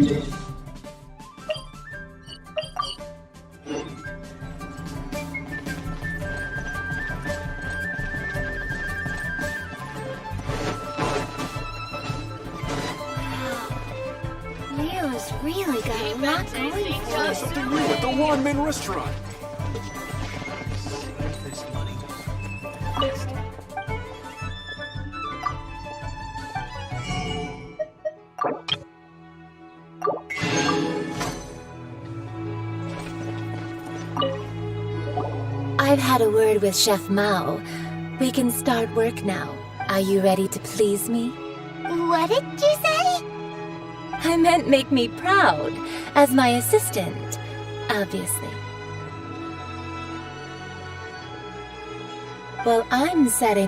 Leo's really got a lot going for Try it. something new at the One-Man Restaurant. I've had a word with Chef Mao. We can start work now. Are you ready to please me? What did you say? I meant make me proud, as my assistant, obviously. Well, I'm setting...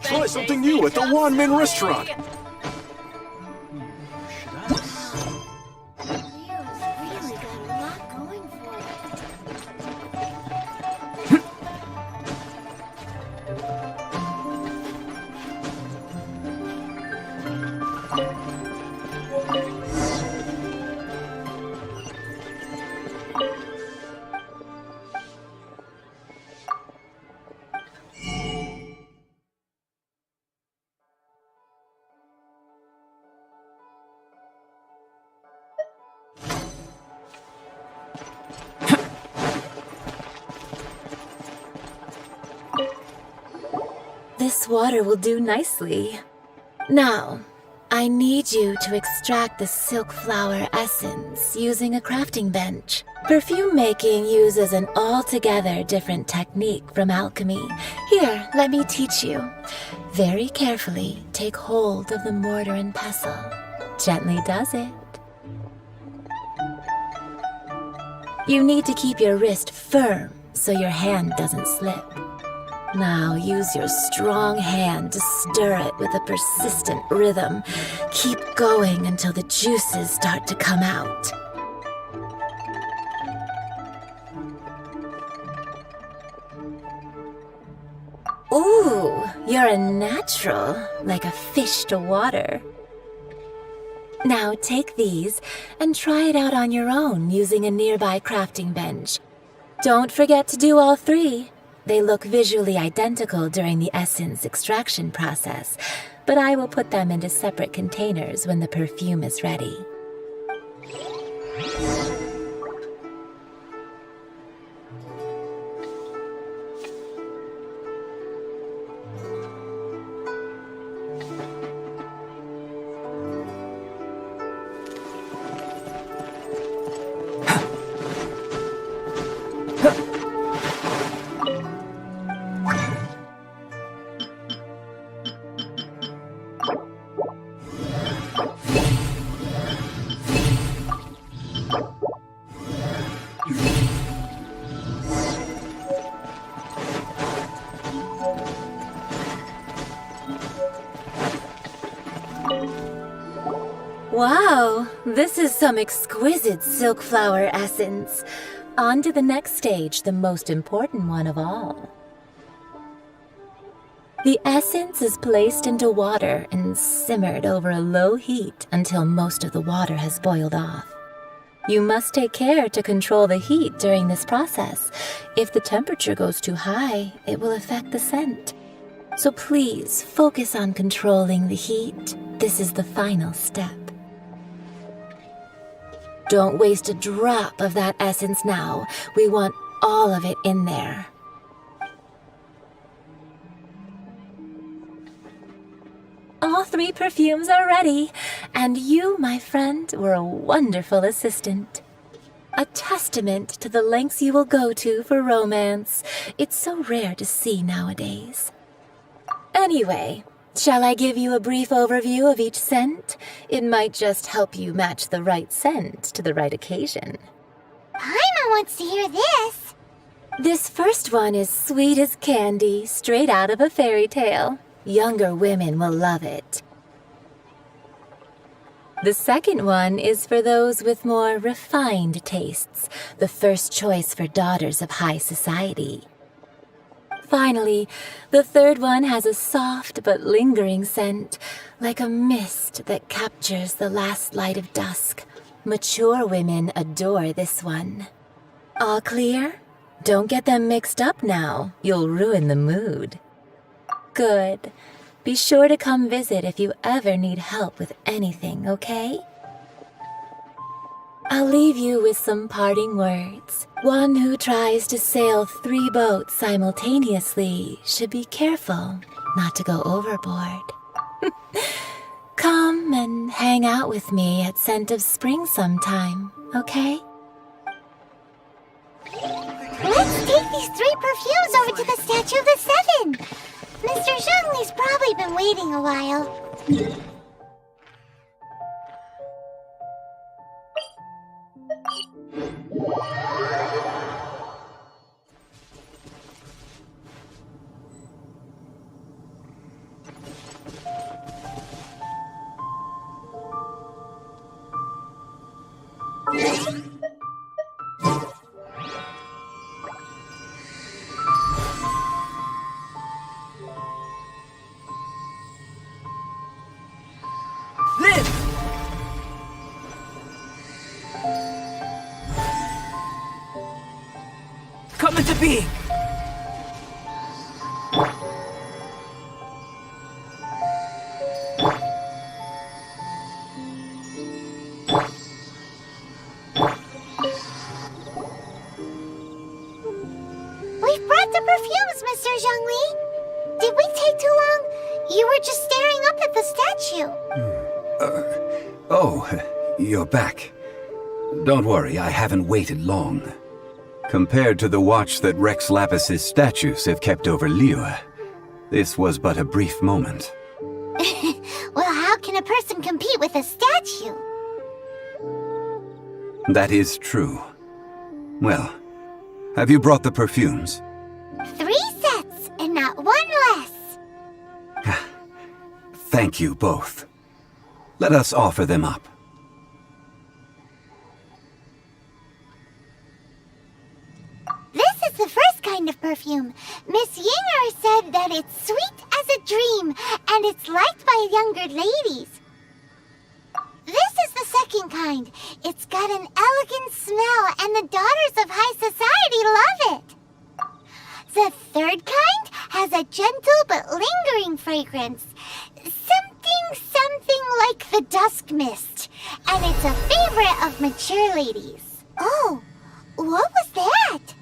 Try something new at the One-Man Restaurant. Leo's really got a lot going for it. This water will do nicely. Now, I need you to extract the silk flower essence using a crafting bench. Perfume making uses an altogether different technique from alchemy. Here, let me teach you. Very carefully, take hold of the mortar and pestle. Gently does it. You need to keep your wrist firm so your hand doesn't slip. Now use your strong hand to stir it with a persistent rhythm. Keep going until the juices start to come out. Ooh, you're a natural, like a fish to water. Now take these and try it out on your own using a nearby crafting bench. Don't forget to do all three. They look visually identical during the essence extraction process, but I will put them into separate containers when the perfume is ready. Wow, this is some exquisite silk flower essence. On to the next stage, the most important one of all. The essence is placed into water and simmered over a low heat until most of the water has boiled off. You must take care to control the heat during this process. If the temperature goes too high, it will affect the scent. So please focus on controlling the heat. This is the final step. Don't waste a drop of that essence now. We want all of it in there. All 3 perfumes are ready, and you, my friend, were a wonderful assistant. A testament to the lengths you will go to for romance. It's so rare to see nowadays. Anyway, shall I give you a brief overview of each scent? It might just help you match the right scent to the right occasion. Paimon wants to hear this. This first one is sweet as candy, straight out of a fairy tale. Younger women will love it. The second one is for those with more refined tastes, the first choice for daughters of high society. Finally, the third one has a soft but lingering scent, like a mist that captures the last light of dusk. Mature women adore this one. All clear? Don't get them mixed up now. You'll ruin the mood. Good. Be sure to come visit if you ever need help with anything, okay? I'll leave you with some parting words. One who tries to sail 3 boats simultaneously should be careful not to go overboard. Come and hang out with me at Scent of Spring sometime, okay? Let's take these 3 perfumes over to the Statue of the Seven. Mr. Zhongli's probably been waiting a while. Come into being! We've brought the perfumes, Mr. Zhongli. Did we take too long? You were just staring up at the statue. Oh, you're back. Don't worry, I haven't waited long. Compared to the watch that Rex Lapis's statues have kept over Liyue, this was but a brief moment. Well, how can a person compete with a statue? That is true. Well, have you brought the perfumes? 3 sets, and not 1 less. Thank you both. Let us offer them up. This is the first kind of perfume. Miss Yinger said that it's sweet as a dream, and it's liked by younger ladies. This is the second kind. It's got an elegant smell, and the daughters of high society love it. The third kind has a gentle but lingering fragrance. Something like the dusk mist. And it's a favorite of mature ladies. Oh, what was that?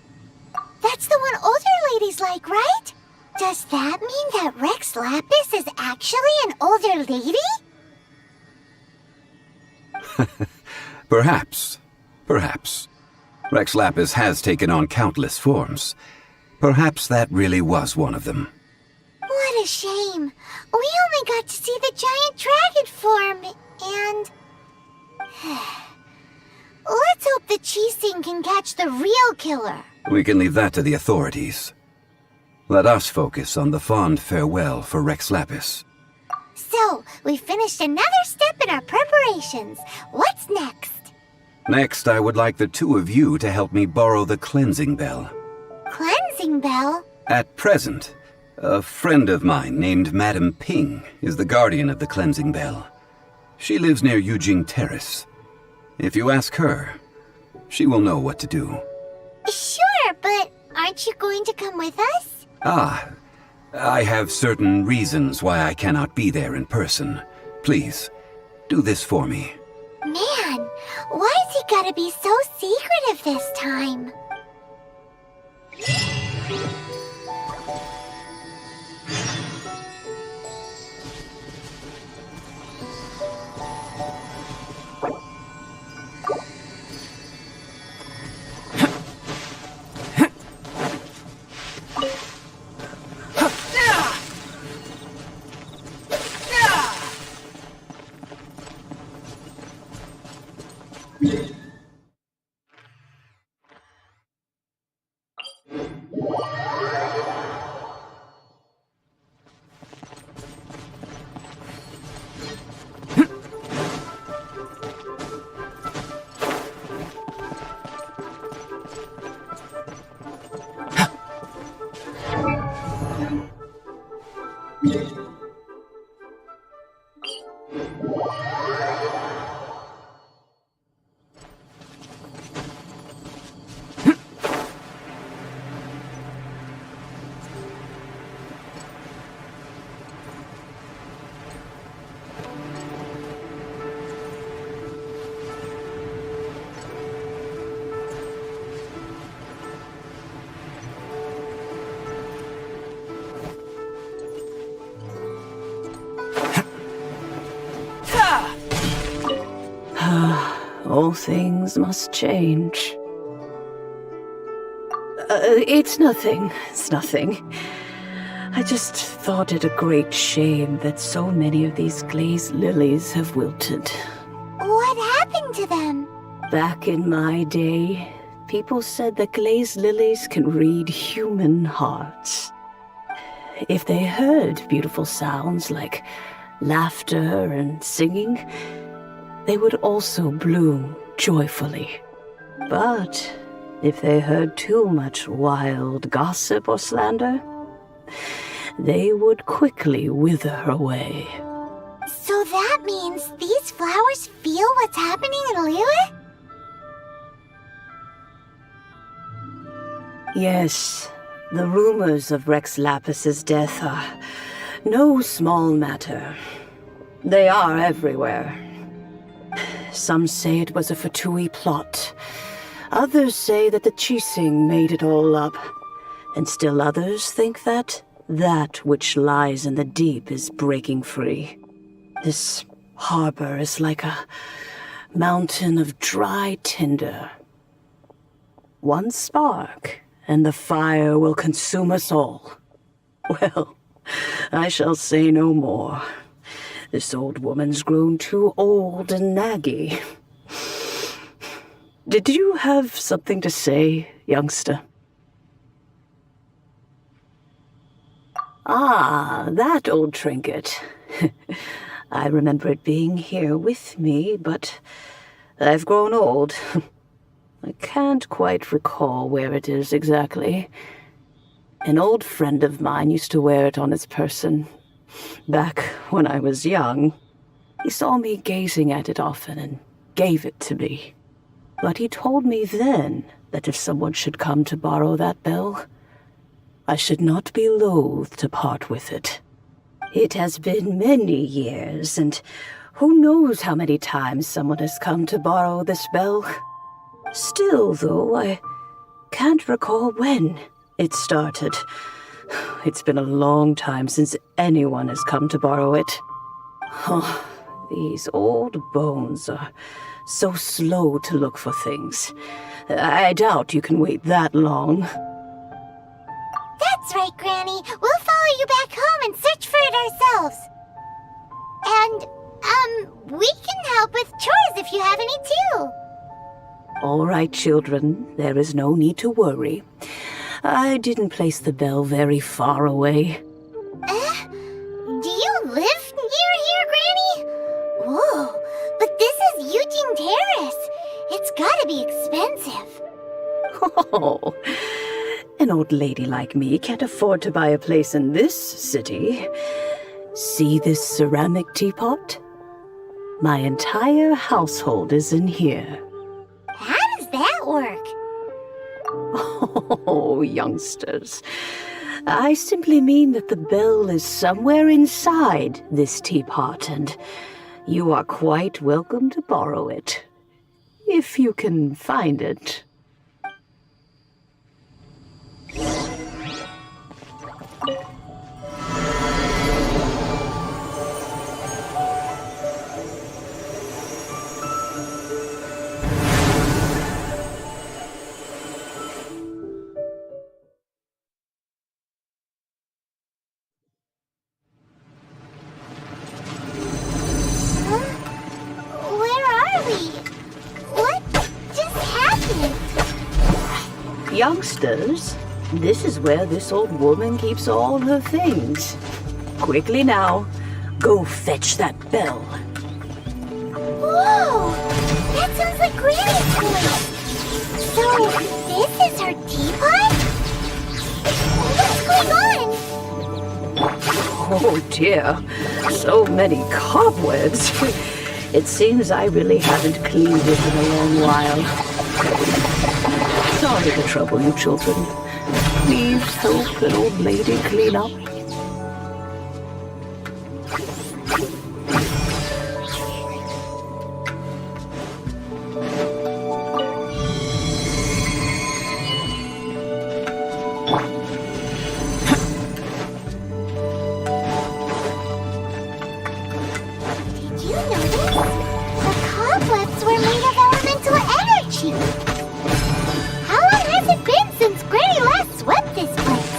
That's the one older ladies like, right? Does that mean that Rex Lapis is actually an older lady? Perhaps. Rex Lapis has taken on countless forms. Perhaps that really was one of them. What a shame. We only got to see the giant dragon form, and... Let's hope the Qixing can catch the real killer. We can leave that to the authorities. Let us focus on the fond farewell for Rex Lapis. So, we finished another step in our preparations. What's next? Next, I would like the 2 of you to help me borrow the cleansing bell. Cleansing bell? At present, a friend of mine named Madame Ping is the guardian of the cleansing bell. She lives near Yujing Terrace. If you ask her, she will know what to do. Sure, but aren't you going to come with us? Ah, I have certain reasons why I cannot be there in person. Please, do this for me. Man, why's he gotta be so secretive this time? All things must change. It's nothing. I just thought it a great shame that so many of these glazed lilies have wilted. What happened to them? Back in my day, people said that glazed lilies can read human hearts. If they heard beautiful sounds like laughter and singing, they would also bloom joyfully. But if they heard too much wild gossip or slander, they would quickly wither away. So that means these flowers feel what's happening in Liyue? Yes, the rumors of Rex Lapis's death are no small matter. They are everywhere. Some say it was a Fatui plot. Others say that the Chising made it all up. And still others think that which lies in the deep is breaking free. This harbor is like a mountain of dry tinder. One spark, and the fire will consume us all. Well, I shall say no more. This old woman's grown too old and naggy. Did you have something to say, youngster? Ah, that old trinket. I remember it being here with me, but I've grown old. I can't quite recall where it is exactly. An old friend of mine used to wear it on his person. Back when I was young, he saw me gazing at it often and gave it to me. But he told me then that if someone should come to borrow that bell, I should not be loath to part with it. It has been many years, and who knows how many times someone has come to borrow this bell. Still, though, I can't recall when it started. It's been a long time since anyone has come to borrow it. Oh, these old bones are so slow to look for things. I doubt you can wait that long. That's right, Granny. We'll follow you back home and search for it ourselves. And, we can help with chores if you have any too. All right, children. There is no need to worry. I didn't place the bell very far away. Do you live near here, Granny? Whoa, but this is Eugene Terrace. It's gotta be expensive. Oh, an old lady like me can't afford to buy a place in this city. See this ceramic teapot? My entire household is in here. How does that work? Oh, youngsters. I simply mean that the bell is somewhere inside this teapot, and you are quite welcome to borrow it. If you can find it. Youngsters, this is where this old woman keeps all her things. Quickly now, go fetch that bell. Whoa! That sounds like Granny's voice! So, this is her teapot? What's going on? Oh dear, so many cobwebs. It seems I really haven't cleaned it in a long while. Sorry to trouble you, children. Please help an old lady clean up. Did you notice? The cobwebs were made of elemental energy! How long has it been since Granny last swept this place?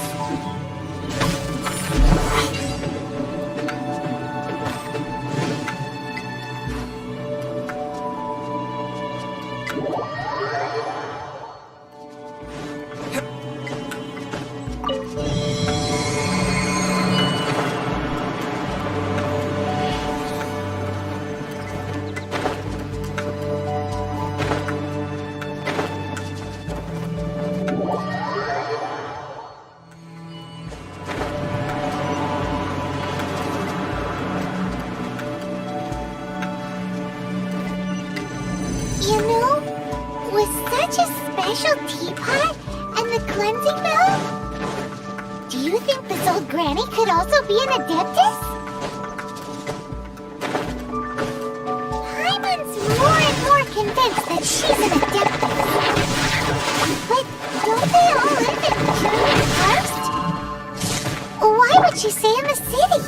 You know, with such a special teapot and the cleansing bell, do you think this old granny could also be an adeptus? Paimon's more and more convinced that she's an adeptus. But don't they all live in German first? Why would she stay in the city?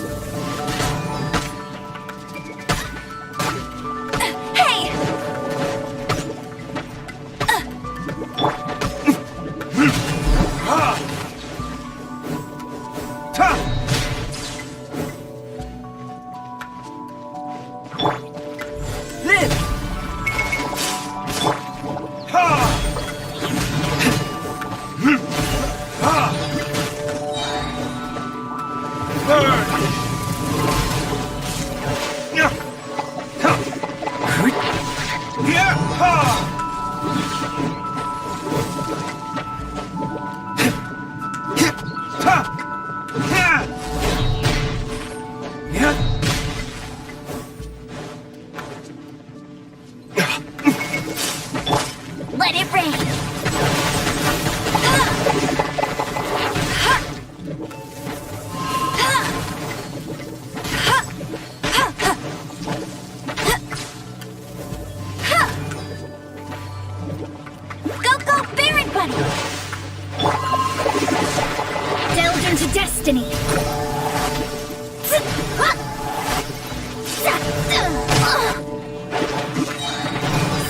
Let it rain! Go, go, Baron Bunny! Delve into destiny!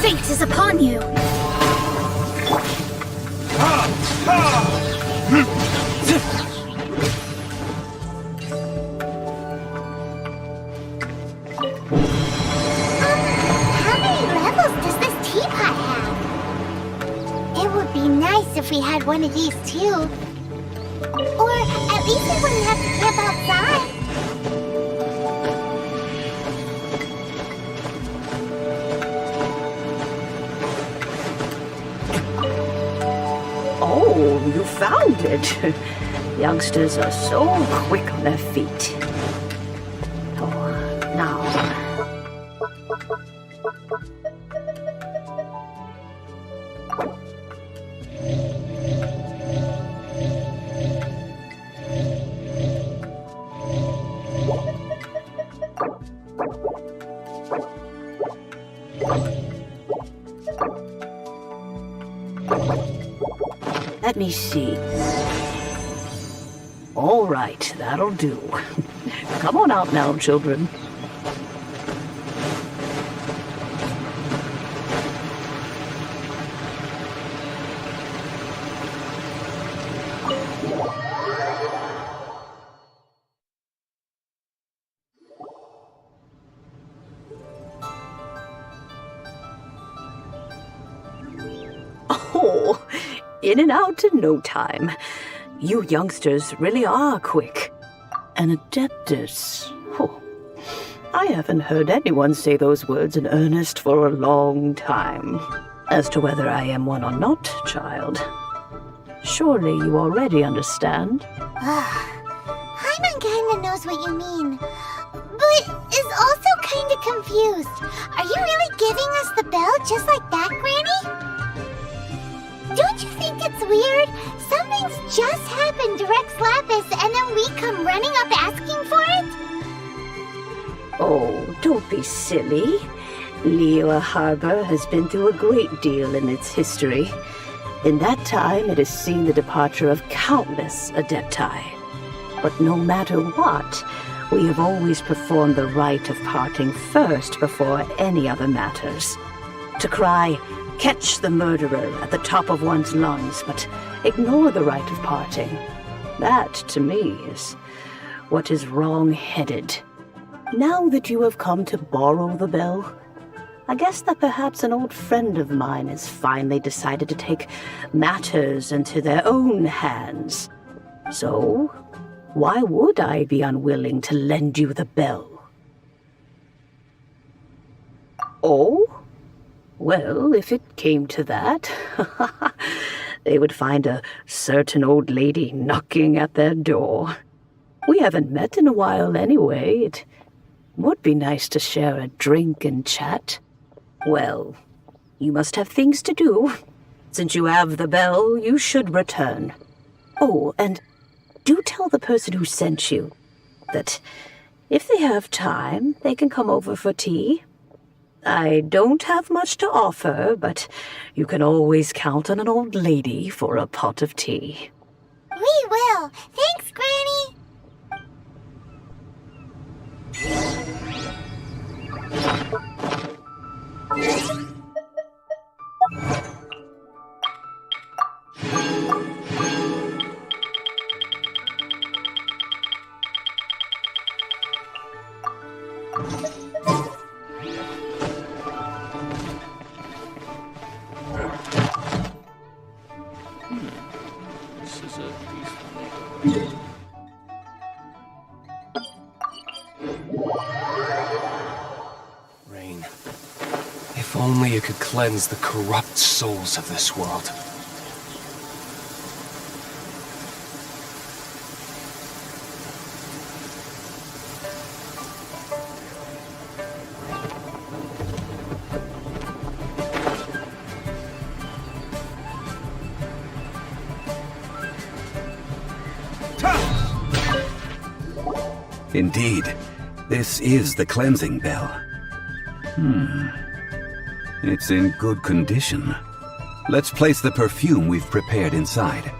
Fate is upon you! How many levels does this teapot have? It would be nice if we had one of these too. Or at least we wouldn't have to camp outside. Oh, you found it. Youngsters are so quick on their feet. Oh, now. Let me see. All right, that'll do. Come on out now, children. Oh, in and out in no time. You youngsters really are quick. An adeptus. Oh, I haven't heard anyone say those words in earnest for a long time. As to whether I am one or not, child, surely you already understand. Paimon kinda knows what you mean, but is also kinda confused. Are you really giving us the bell just like that, Granny? Don't you think it's weird? Something's just happened to Rex Lapis and then we come running up asking for it? Oh, don't be silly. Liyue Harbor has been through a great deal in its history. In that time, it has seen the departure of countless adepti. But no matter what, we have always performed the rite of parting first before any other matters. To cry, "Catch the murderer," at the top of one's lungs, but ignore the rite of parting. That, to me, is what is wrong-headed. Now that you have come to borrow the bell, I guess that perhaps an old friend of mine has finally decided to take matters into their own hands. So, why would I be unwilling to lend you the bell? Oh? Well, if it came to that, they would find a certain old lady knocking at their door. We haven't met in a while anyway. It would be nice to share a drink and chat. Well, you must have things to do. Since you have the bell, you should return. Oh, and do tell the person who sent you that if they have time, they can come over for tea. I don't have much to offer, but you can always count on an old lady for a pot of tea. We will. Thanks, Granny. Rain, if only you could cleanse the corrupt souls of this world. Indeed, this is the cleansing bell. It's in good condition. Let's place the perfume we've prepared inside.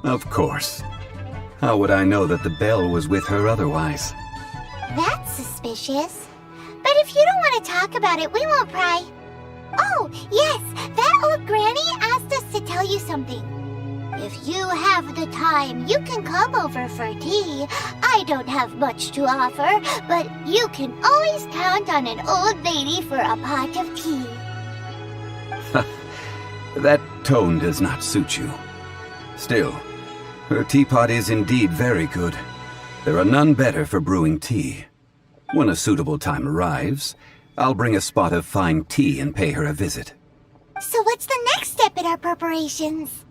Of course. How would I know that the bell was with her otherwise? That's suspicious. But if you don't want to talk about it, we won't pry. Oh, yes, that old granny asked us to tell you something. If you have the time, you can come over for tea. I don't have much to offer, but you can always count on an old lady for a pot of tea. That tone does not suit you. Still, her teapot is indeed very good. There are none better for brewing tea. When a suitable time arrives, I'll bring a spot of fine tea and pay her a visit. So what's the next step in our preparations?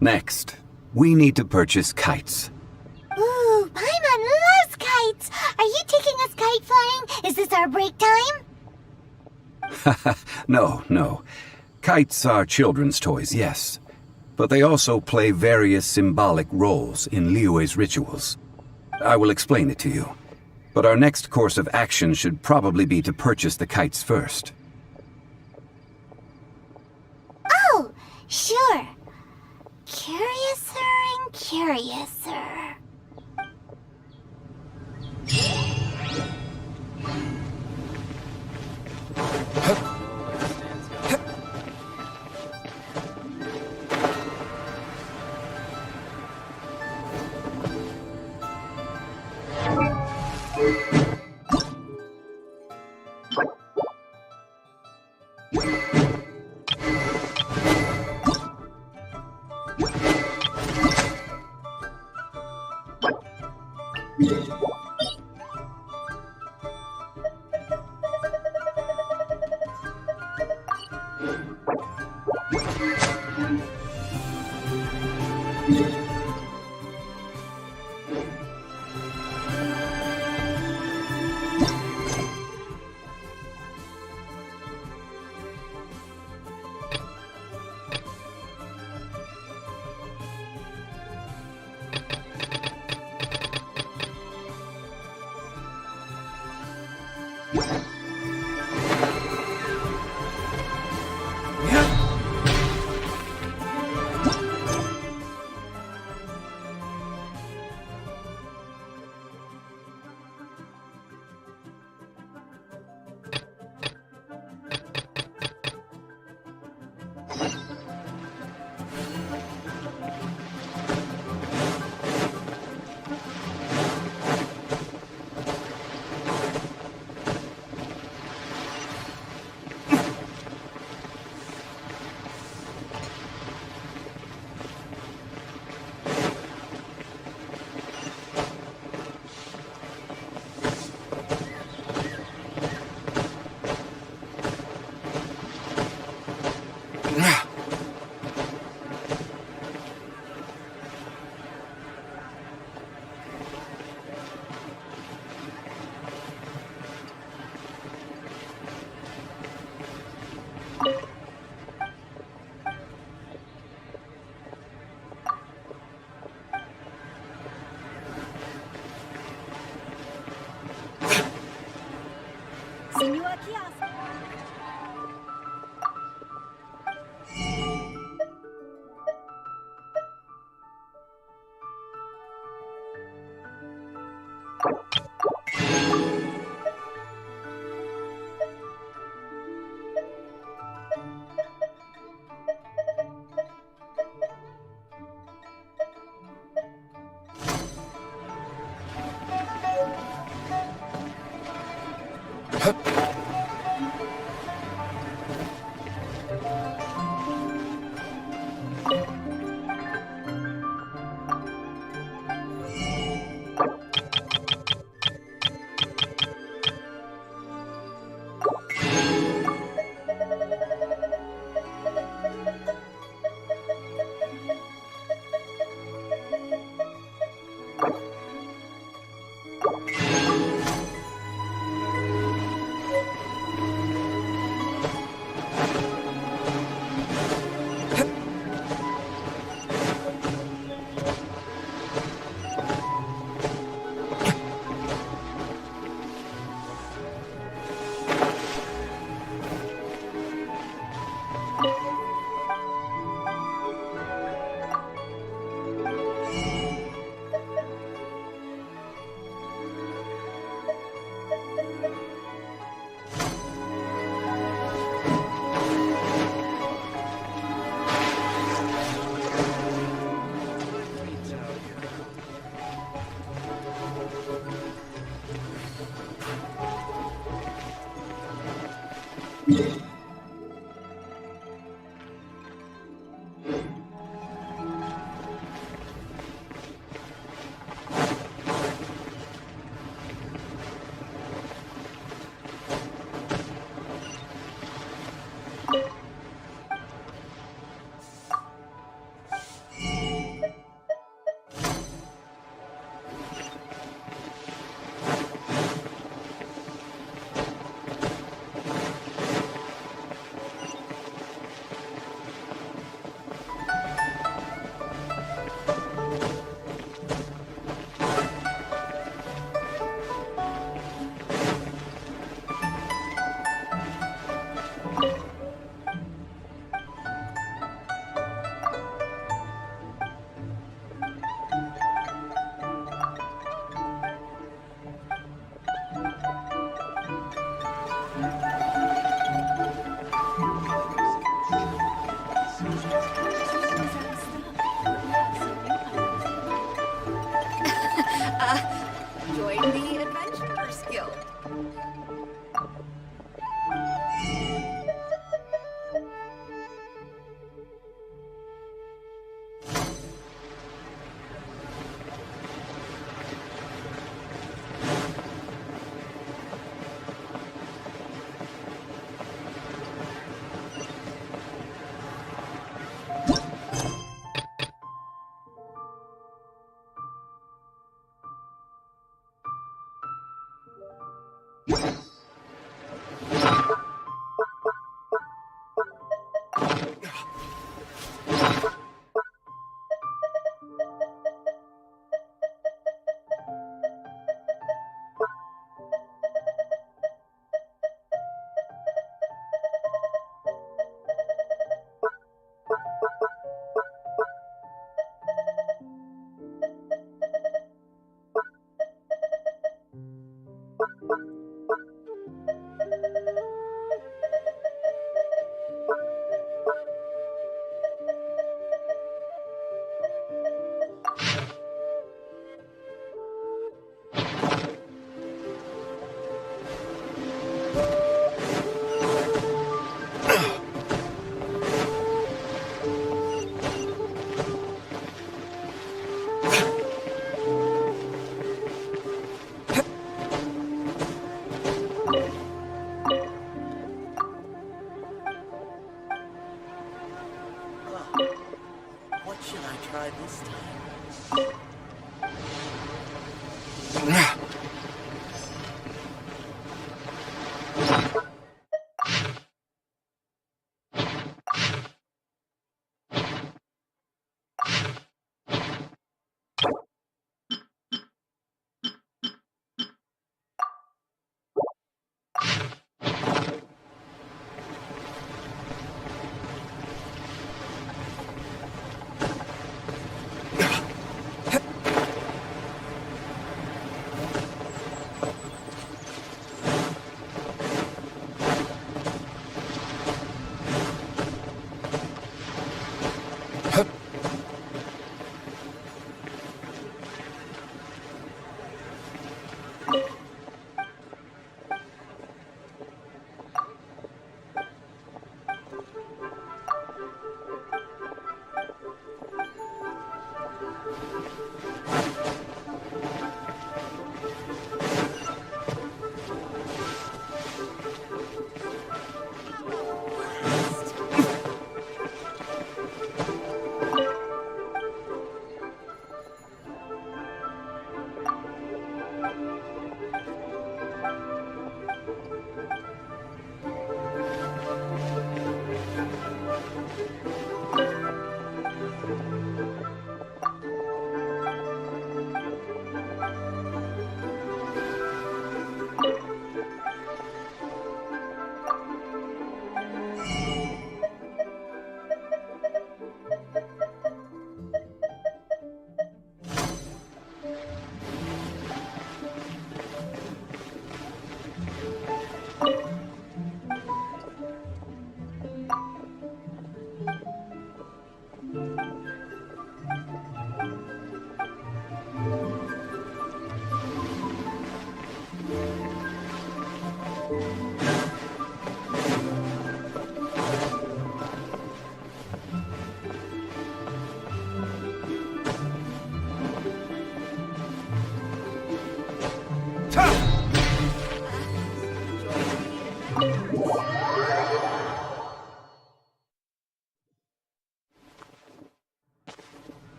Next, we need to purchase kites. Ooh, Paimon loves kites! Are you taking us kite flying? Is this our break time? No. Kites are children's toys, yes. But they also play various symbolic roles in Liyue's rituals. I will explain it to you. But our next course of action should probably be to purchase the kites first. Oh, sure. Curiouser and curiouser. Farmers Guild. What should I try this time?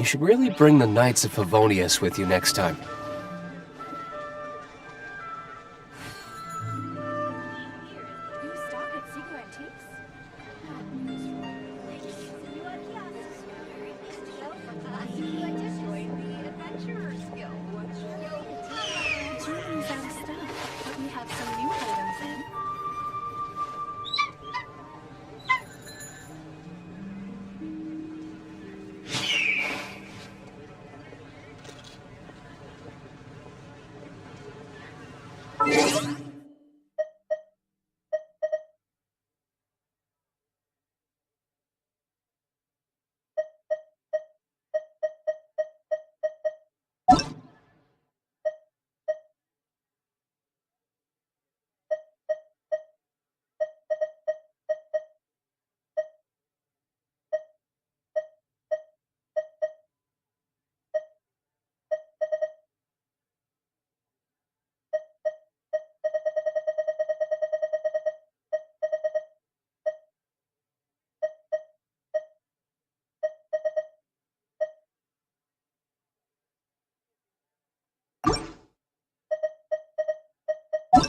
You should really bring the Knights of Favonius with you next time.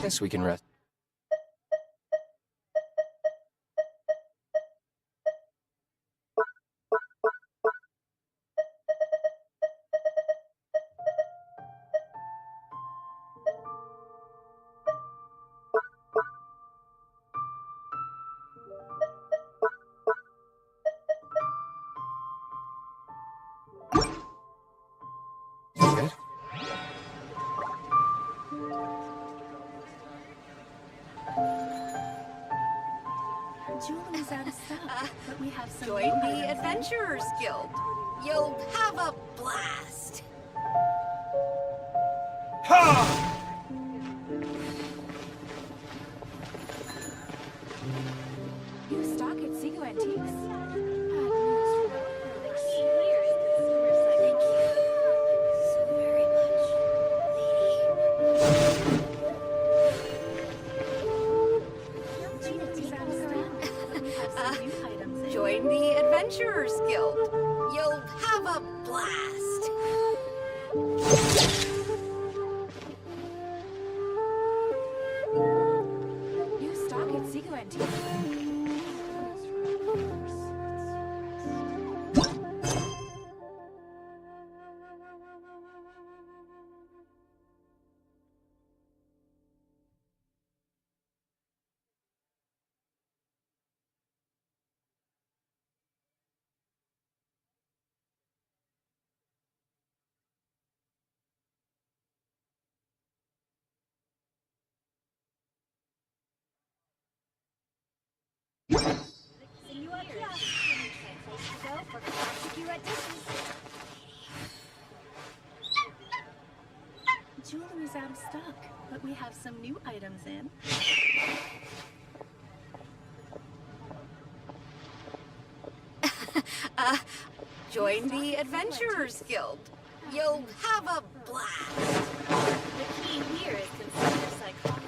Guess we can rest. Good. Julian's out of stuff, but we have some. Join the Adventurers Guild. You'll have a blast. You stock at Seago Antiques? Thank you so very much, Julian's out of stuff, but we have some new items in. Join the Adventurers Guild. You'll have a blast. You stock at Seago Antiques? Jewelry's out of stock, but we have some new items in. Join the Adventurers Guild. You'll have a blast. The key here is consumer psychology.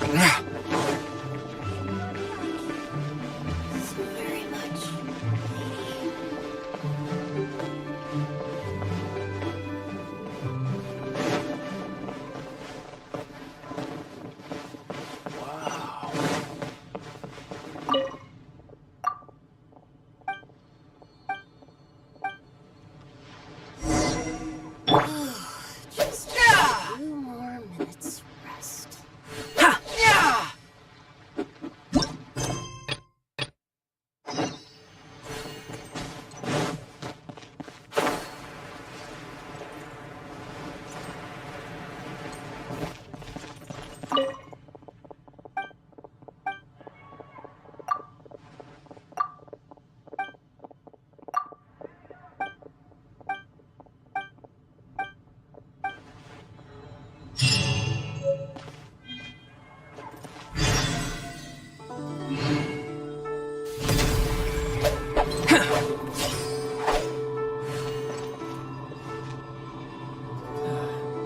So very much. Just a few more minutes rest.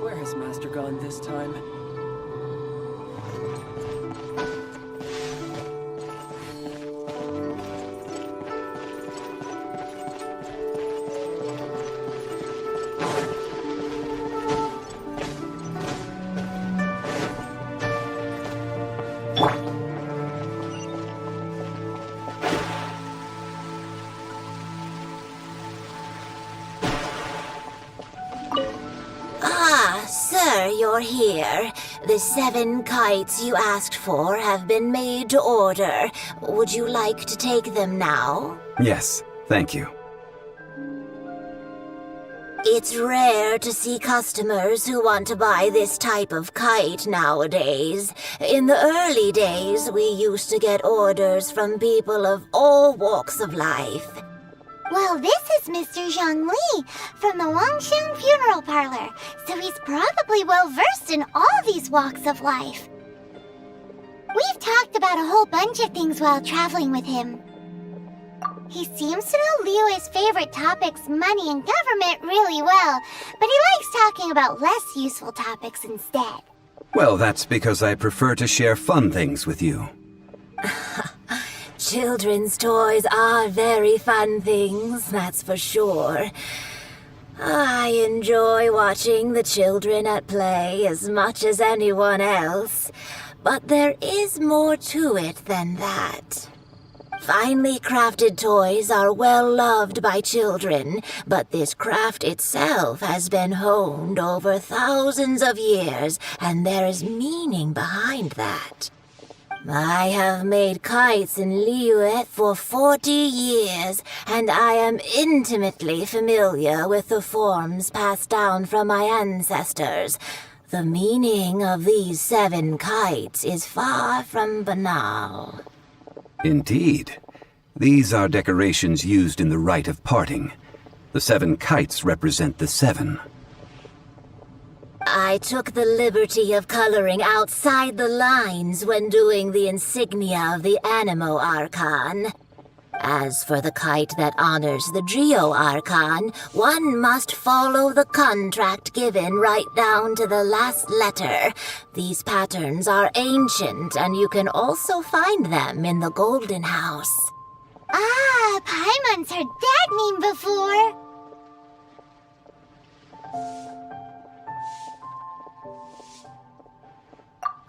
Where has Master gone this time? Ah, sir, you're here. The 7 kites you asked for have been made to order. Would you like to take them now? Yes, thank you. It's rare to see customers who want to buy this type of kite nowadays. In the early days, we used to get orders from people of all walks of life. Well, this is Mr. Zhang Li from the Wangsheng Funeral Parlor, so he's probably well-versed in all these walks of life. We've talked about a whole bunch of things while traveling with him. He seems to know Liyue's favorite topics, money and government, really well, but he likes talking about less useful topics instead. Well, that's because I prefer to share fun things with you. Children's toys are very fun things, that's for sure. I enjoy watching the children at play as much as anyone else, but there is more to it than that. Finely crafted toys are well loved by children, but this craft itself has been honed over thousands of years, and there is meaning behind that. I have made kites in Liyue for 40 years, and I am intimately familiar with the forms passed down from my ancestors. The meaning of these 7 kites is far from banal. Indeed. These are decorations used in the rite of parting. The 7 kites represent the 7. I took the liberty of coloring outside the lines when doing the insignia of the Animo Archon. As for the kite that honors the Geo Archon, one must follow the contract given right down to the last letter. These patterns are ancient, and you can also find them in the Golden House. Ah, Paimon's heard that name before.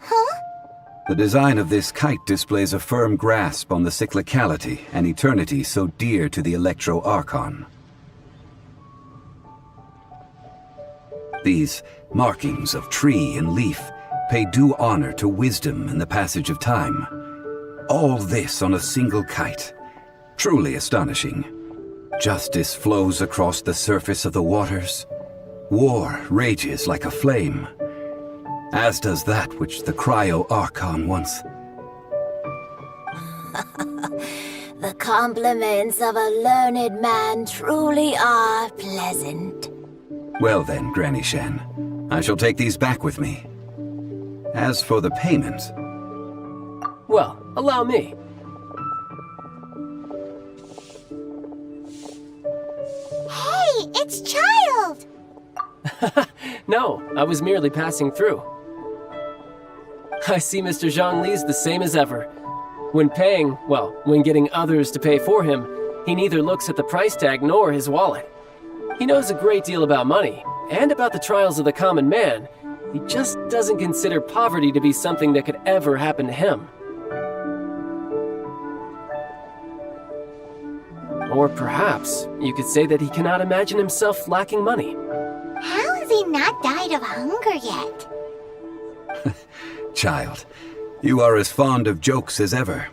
Huh? The design of this kite displays a firm grasp on the cyclicality and eternity so dear to the Electro Archon. These markings of tree and leaf pay due honor to wisdom and the passage of time. All this on a single kite. Truly astonishing. Justice flows across the surface of the waters. War rages like a flame. As does that which the Cryo Archon once. The compliments of a learned man truly are pleasant. Well then, Granny Shen, I shall take these back with me. As for the payment... Well, allow me. Hey, it's Child! No, I was merely passing through. I see Mr. Zhongli's the same as ever. When when getting others to pay for him, he neither looks at the price tag nor his wallet. He knows a great deal about money, and about the trials of the common man. He just doesn't consider poverty to be something that could ever happen to him. Or perhaps you could say that he cannot imagine himself lacking money. How has he not died of hunger yet? Child, you are as fond of jokes as ever.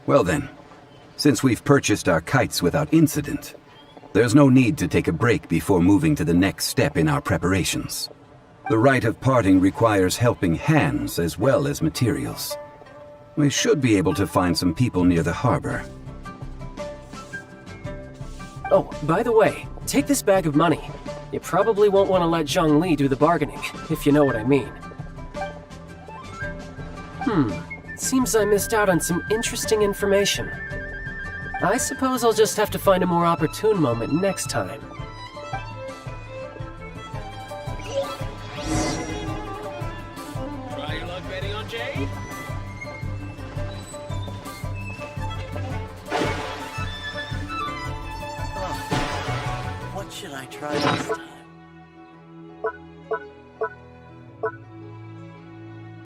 Well then, since we've purchased our kites without incident, there's no need to take a break before moving to the next step in our preparations. The rite of parting requires helping hands as well as materials. We should be able to find some people near the harbor. Oh, by the way, take this bag of money. You probably won't want to let Zhongli do the bargaining, if you know what I mean. Seems I missed out on some interesting information. I suppose I'll just have to find a more opportune moment next time. Try your luck betting on Jade? What should I try this time?